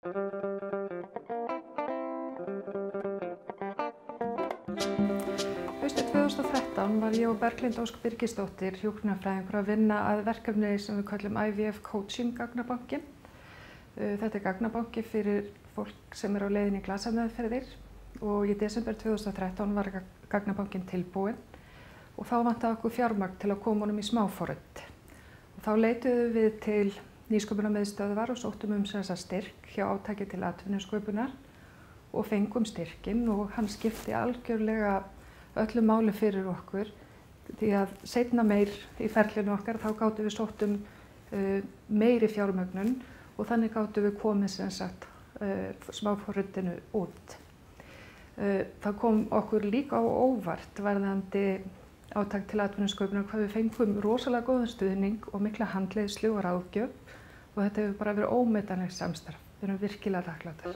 Haustið 2013 var ég og Berglind Ósk Birgisdóttir, hjúkrunarfræðingur, að vinna að verkefni sem við köllum IVF Coaching gagnabankin. Þetta er gagnabanki fyrir fólk sem er á leiðinni í glasameðferðir og í desember 2013 var gagnabankin tilbúinn og þá vantaði okkur fjármagn til að koma honum í smáforrit. Og þá leituðum við til Nýsköpunarmiðstöðvar og sóttum styrk hjá átaki til atvinnusköpunar og fengum styrkinn og hann skipti algjörlega öllu máli fyrir okkur því að seinna meir í ferlinu okkar þá gátum við sótt meiri fjármögnun og þannig gátum við komið smáforritinu út. Það kom okkur líka á óvart varðandi átak til atvinnusköpunar hvað við fengum rosalega góðan stuðning og mikla handleiðslu og ráðgjöf og þetta hefur bara verið ómetanlegt samstarf. Við erum virkilega þakklátar.